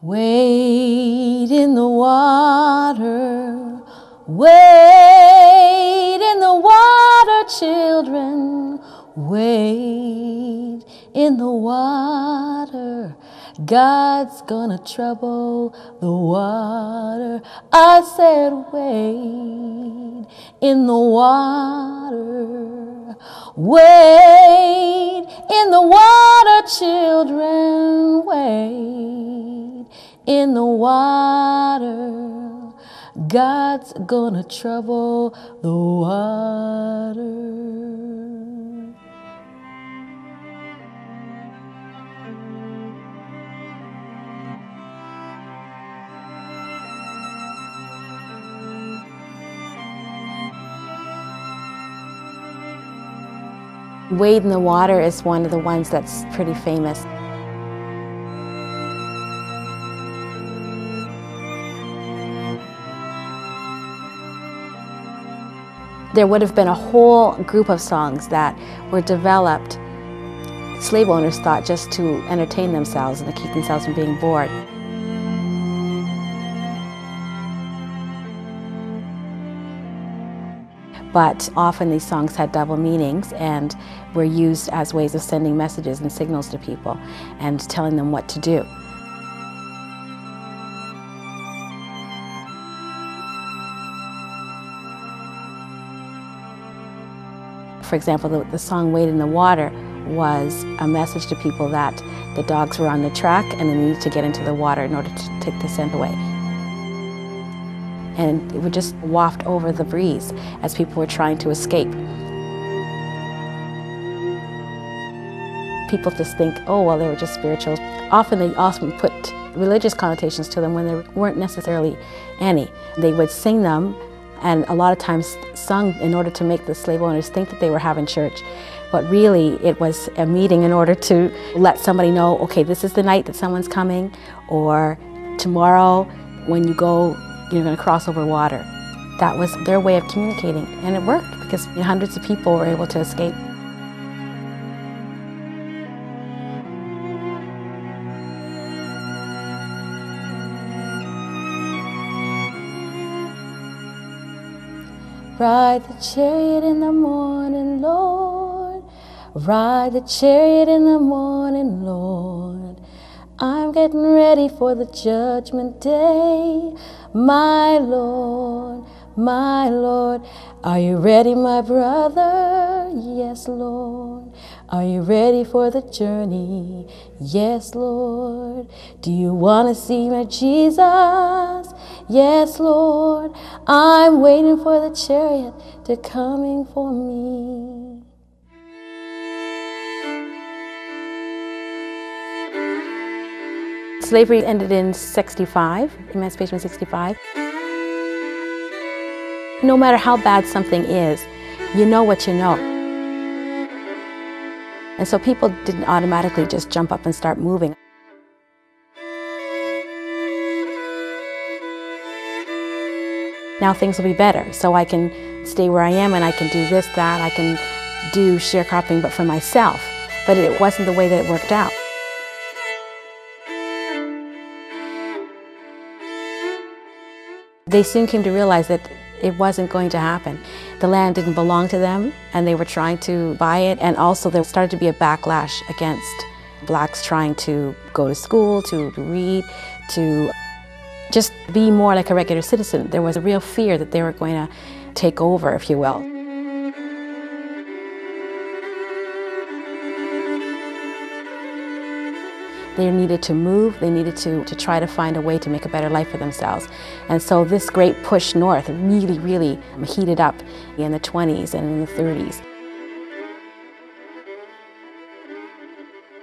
Wade in the water, wade in the water, children, wade in the water. God's gonna trouble the water. I said wade in the water, wade in the water, children, wade in the water. God's gonna trouble the water. Wade in the Water is one of the ones that's pretty famous. There would have been a whole group of songs that were developed, slave owners thought, just to entertain themselves and to keep themselves from being bored. But often these songs had double meanings and were used as ways of sending messages and signals to people and telling them what to do. For example, the song Wade in the Water was a message to people that the dogs were on the track and they needed to get into the water in order to take the scent away. And it would just waft over the breeze as people were trying to escape. People just think, oh, well, they were just spirituals. Often they also put religious connotations to them when there weren't necessarily any. They would sing them, and a lot of times sung in order to make the slave owners think that they were having church. But really, it was a meeting in order to let somebody know, okay, this is the night that someone's coming, or tomorrow when you go, you're going to cross over water. That was their way of communicating, and it worked because hundreds of people were able to escape. Ride the chariot in the morning, Lord. Ride the chariot in the morning, Lord. I'm getting ready for the judgment day. My Lord, my Lord. Are you ready, my brother? Yes, Lord. Are you ready for the journey? Yes, Lord. Do you want to see my Jesus? Yes, Lord. I'm waiting for the chariot to coming for me. Slavery ended in '65, Emancipation 65. No matter how bad something is, you know what you know. And so people didn't automatically just jump up and start moving. Now things will be better, so I can stay where I am and I can do this, that, I can do sharecropping, but for myself. But it wasn't the way that it worked out. they soon came to realize that it wasn't going to happen. The land didn't belong to them, and they were trying to buy it, and also there started to be a backlash against blacks trying to go to school, to read, to just be more like a regular citizen. There was a real fear that they were going to take over, if you will. They needed to move, they needed to try to find a way to make a better life for themselves. And so this great push north really, really heated up in the 20s and in the 30s.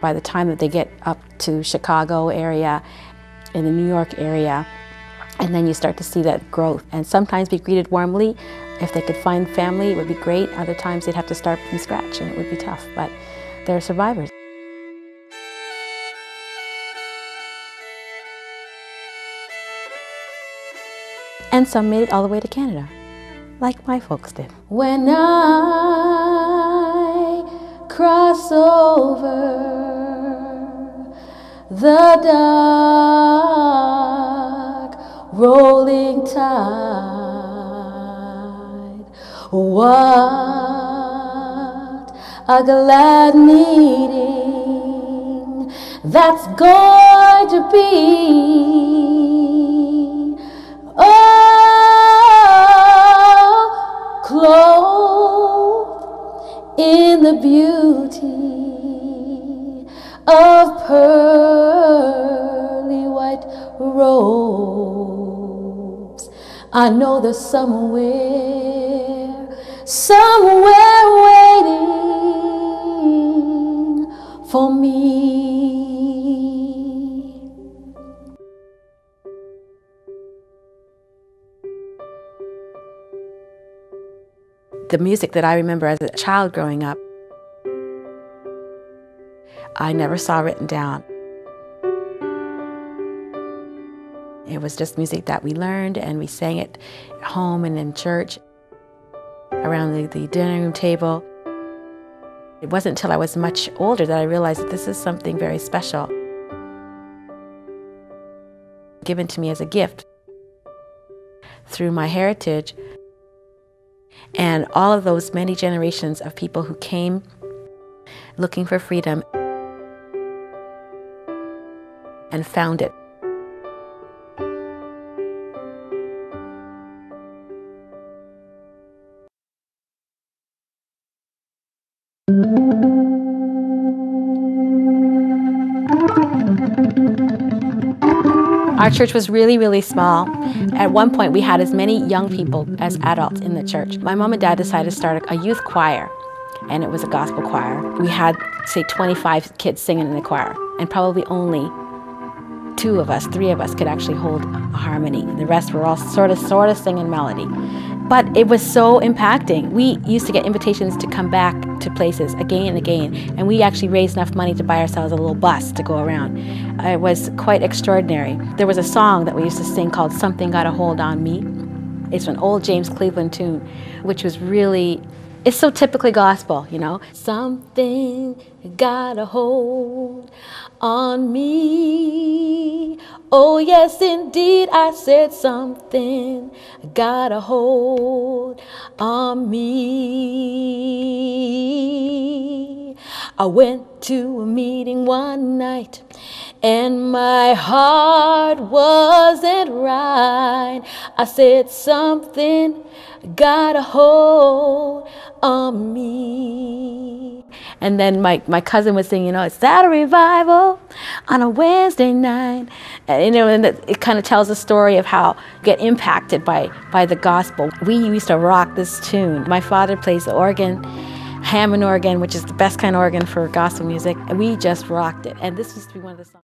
By the time that they get up to Chicago area, in the New York area, and then you start to see that growth. And sometimes be greeted warmly. If they could find family, it would be great. Other times they'd have to start from scratch and it would be tough, but they're survivors. And some made it all the way to Canada, like my folks did. When I cross over the dark, rolling tide, what a glad meeting that's going to be. Clothed in the beauty of pearly white robes. I know there's somewhere waiting for me. The music that I remember as a child growing up, I never saw written down. It was just music that we learned, and we sang it at home and in church, around the dinner room table. It wasn't until I was much older that I realized that this is something very special, given to me as a gift through my heritage. And all of those many generations of people who came looking for freedom and found it. Our church was really, really small. At one point, we had as many young people as adults in the church. My mom and dad decided to start a youth choir, and it was a gospel choir. We had, say, 25 kids singing in the choir, and probably only 3 of us could actually hold a harmony. The rest were all sort of singing melody. But it was so impacting. We used to get invitations to come back to places again and again, and we actually raised enough money to buy ourselves a little bus to go around. It was quite extraordinary. There was a song that we used to sing called "Something Got a Hold on Me." It's an old James Cleveland tune, which was really, it's so typically gospel, you know. Something got a hold on me. Oh yes, indeed, I said something got a hold on me. I went to a meeting one night and my heart wasn't right. I said something got a hold on me. And then my cousin was saying, you know, it's that a revival on a Wednesday night. And, you know, and it kind of tells a story of how you get impacted by the gospel. We used to rock this tune. My father plays the organ, Hammond organ, which is the best kind of organ for gospel music. And we just rocked it. And this used to be one of the songs.